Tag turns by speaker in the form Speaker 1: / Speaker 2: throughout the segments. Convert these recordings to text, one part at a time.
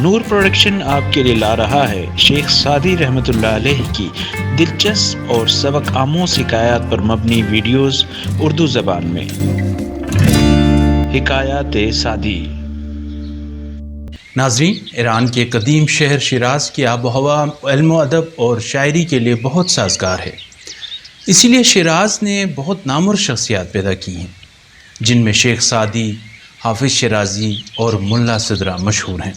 Speaker 1: نور production آپ کے لیے لا رہا ہے شیخ سعدی رحمۃ اللہ علیہ کی دلچسپ اور سبق آموز حکایات پر مبنی ویڈیوز اردو زبان میں۔ حکایات سعدی۔
Speaker 2: ناظرین، ایران کے قدیم شہر شیراز کی آب و ہوا علم و ادب اور شاعری کے لیے بہت سازگار ہے۔ اسی لیے شیراز نے بہت نامور شخصیات پیدا کی ہیں، جن میں شیخ سعدی، حافظ شیرازی اور ملا سدرہ مشہور ہیں۔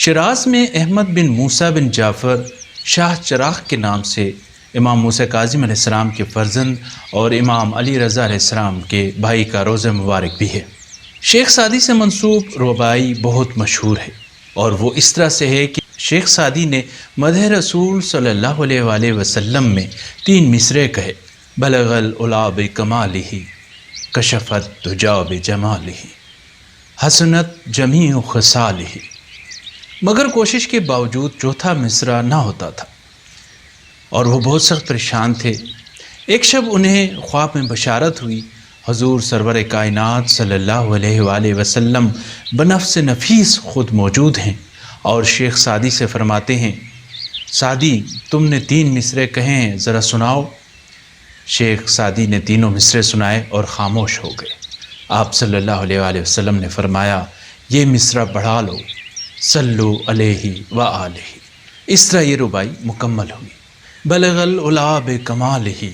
Speaker 2: شیراز میں احمد بن موسیٰ بن جعفر شاہ چراغ کے نام سے امام موسیٰ کاظم علیہ السلام کے فرزند اور امام علی رضا علیہ السلام کے بھائی کا روزہ مبارک بھی ہے۔ شیخ سعدی سے منسوب رباعی بہت مشہور ہے، اور وہ اس طرح سے ہے کہ شیخ سعدی نے مدح رسول صلی اللہ علیہ وآلہ وسلم میں 3 مصرعے کہے: بلغ العلا بکمالہ، کشفت الدجی بجمالہ، حسنت جمیع خصالہ۔ مگر کوشش کے باوجود چوتھا مصرعہ نہ ہوتا تھا، اور وہ بہت سخت پریشان تھے۔ ایک شب انہیں خواب میں بشارت ہوئی، حضور سرور کائنات صلی اللہ علیہ وآلہ وسلم بنفس نفیس خود موجود ہیں، اور شیخ سعدی سے فرماتے ہیں: سعدی، تم نے 3 مصرعے کہے ہیں، ذرا سناؤ۔ شیخ سعدی نے تینوں مصرعے سنائے اور خاموش ہو گئے۔ آپ صلی اللہ علیہ وآلہ وسلم نے فرمایا: یہ مصرعہ بڑھا لو، صلو علیہ وآلہ۔ اس طرح یہ رباعی مکمل ہوئی: بلغ العلا بکمالہ،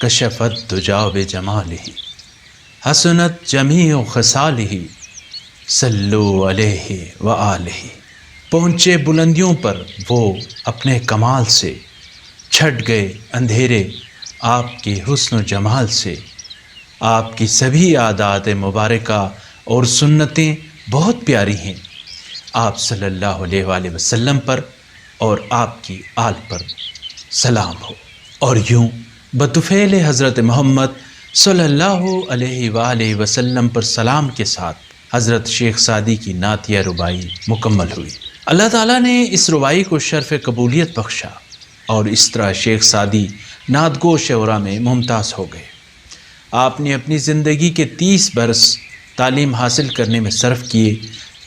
Speaker 2: کشف الدجی بجمالہ، حسنت جمیع خصالہ، صلو علیہ وآلہ۔ پہنچے بلندیوں پر وہ اپنے کمال سے، چھٹ گئے اندھیرے آپ کے حسن و جمال سے۔ آپ کی سبھی عادات مبارکہ اور سنتیں بہت پیاری ہیں۔ آپ صلی اللہ علیہ وآلہ وسلم پر اور آپ کی آل پر سلام ہو۔ اور یوں بطفیل حضرت محمد صلی اللہ علیہ وآلہ وسلم پر سلام کے ساتھ حضرت شیخ سعدی کی نعتیہ رباعی مکمل ہوئی۔ اللہ تعالیٰ نے اس رباعی کو شرف قبولیت بخشا، اور اس طرح شیخ سعدی نعت گو شعراء میں ممتاز ہو گئے۔ آپ نے اپنی زندگی کے 30 برس تعلیم حاصل کرنے میں صرف کیے،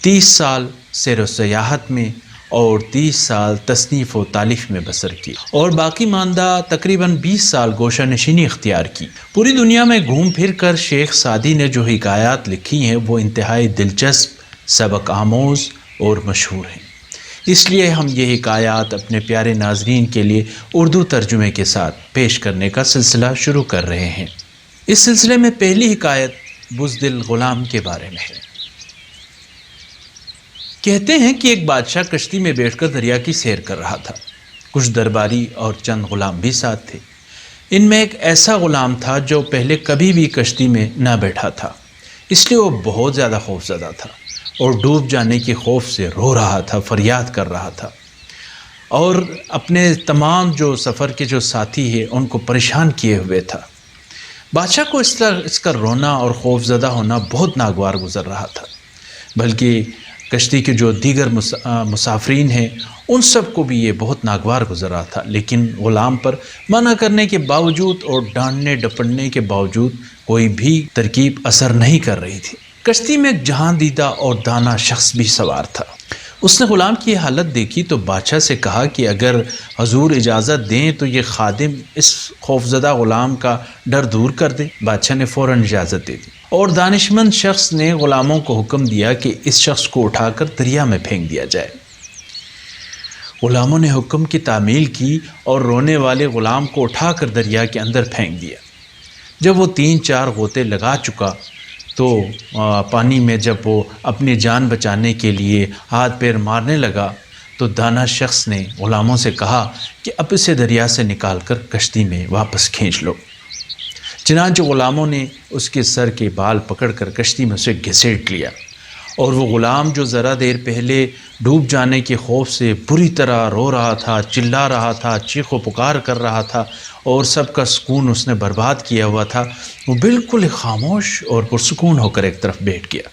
Speaker 2: 30 سال سیر و سیاحت میں اور 30 سال تصنیف و تالیف میں بسر کی، اور باقی ماندہ تقریباً 20 سال گوشہ نشینی اختیار کی۔ پوری دنیا میں گھوم پھر کر شیخ سعدی نے جو حکایات لکھی ہیں وہ انتہائی دلچسپ، سبق آموز اور مشہور ہیں۔ اس لیے ہم یہ حکایات اپنے پیارے ناظرین کے لیے اردو ترجمے کے ساتھ پیش کرنے کا سلسلہ شروع کر رہے ہیں۔ اس سلسلے میں پہلی حکایت بزدل غلام کے بارے میں ہے۔ کہتے ہیں کہ ایک بادشاہ کشتی میں بیٹھ کر دریا کی سیر کر رہا تھا۔ کچھ درباری اور چند غلام بھی ساتھ تھے۔ ان میں ایک ایسا غلام تھا جو پہلے کبھی بھی کشتی میں نہ بیٹھا تھا، اس لیے وہ بہت زیادہ خوف زدہ تھا اور ڈوب جانے کے خوف سے رو رہا تھا، فریاد کر رہا تھا، اور اپنے تمام جو سفر کے جو ساتھی ہیں ان کو پریشان کیے ہوئے تھا۔ بادشاہ کو اس کا رونا اور خوف زدہ ہونا بہت ناگوار گزر رہا تھا، بلکہ کشتی کے جو دیگر مسافرین ہیں ان سب کو بھی یہ بہت ناگوار گزر رہا تھا، لیکن غلام پر منع کرنے کے باوجود اور ڈانٹنے ڈپٹنے کے باوجود کوئی بھی ترکیب اثر نہیں کر رہی تھی۔ کشتی میں ایک جہاں دیدہ اور دانا شخص بھی سوار تھا۔ اس نے غلام کی حالت دیکھی تو بادشاہ سے کہا کہ اگر حضور اجازت دیں تو یہ خادم اس خوفزدہ غلام کا ڈر دور کر دے۔ بادشاہ نے فوراً اجازت دے دی، اور دانشمند شخص نے غلاموں کو حکم دیا کہ اس شخص کو اٹھا کر دریا میں پھینک دیا جائے۔ غلاموں نے حکم کی تعمیل کی اور رونے والے غلام کو اٹھا کر دریا کے اندر پھینک دیا۔ جب وہ 3-4 غوطے لگا چکا تو پانی میں جب وہ اپنی جان بچانے کے لیے ہاتھ پیر مارنے لگا تو دانا شخص نے غلاموں سے کہا کہ اب اسے دریا سے نکال کر کشتی میں واپس کھینچ لو۔ چنانچہ غلاموں نے اس کے سر کے بال پکڑ کر کشتی میں اسے گھسیٹ لیا، اور وہ غلام جو ذرا دیر پہلے ڈوب جانے کے خوف سے بری طرح رو رہا تھا، چلا رہا تھا، چیخ و پکار کر رہا تھا، اور سب کا سکون اس نے برباد کیا ہوا تھا، وہ بالکل خاموش اور پرسکون ہو کر ایک طرف بیٹھ گیا۔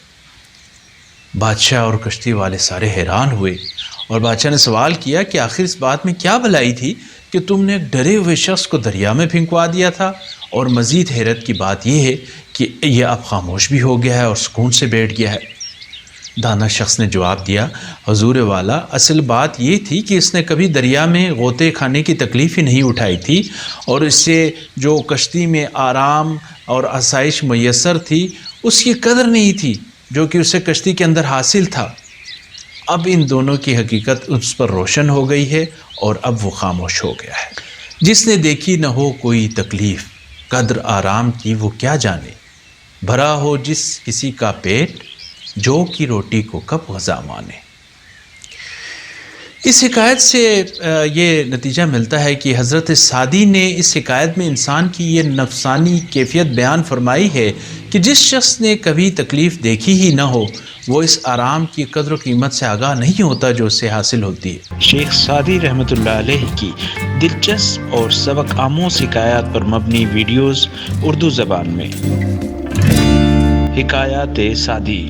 Speaker 2: بادشاہ اور کشتی والے سارے حیران ہوئے، اور بادشاہ نے سوال کیا کہ آخر اس بات میں کیا بھلائی تھی کہ تم نے ایک ڈرے ہوئے شخص کو دریا میں پھینکوا دیا تھا، اور مزید حیرت کی بات یہ ہے کہ یہ اب خاموش بھی ہو گیا ہے اور سکون سے بیٹھ گیا ہے۔ دانا شخص نے جواب دیا، حضور والا، اصل بات یہ تھی کہ اس نے کبھی دریا میں غوطے کھانے کی تکلیف ہی نہیں اٹھائی تھی، اور اس سے جو کشتی میں آرام اور آسائش میسر تھی اس کی قدر نہیں تھی جو کہ اسے کشتی کے اندر حاصل تھا۔ اب ان دونوں کی حقیقت اس پر روشن ہو گئی ہے اور اب وہ خاموش ہو گیا ہے۔ جس نے دیکھی نہ ہو کوئی تکلیف، قدر آرام کی وہ کیا جانے، بھرا ہو جس کسی کا پیٹ، جو کی روٹی کو کب غذا مانے۔ اس حکایت سے یہ نتیجہ ملتا ہے کہ حضرت سعدی نے اس حکایت میں انسان کی یہ نفسانی کیفیت بیان فرمائی ہے کہ جس شخص نے کبھی تکلیف دیکھی ہی نہ ہو وہ اس آرام کی قدر و قیمت سے آگاہ نہیں ہوتا جو اس سے حاصل ہوتی ہے۔
Speaker 1: شیخ سعدی رحمۃ اللہ علیہ کی دلچسپ اور سبق آموز حکایات پر مبنی ویڈیوز اردو زبان میں۔ حکایات سعدی۔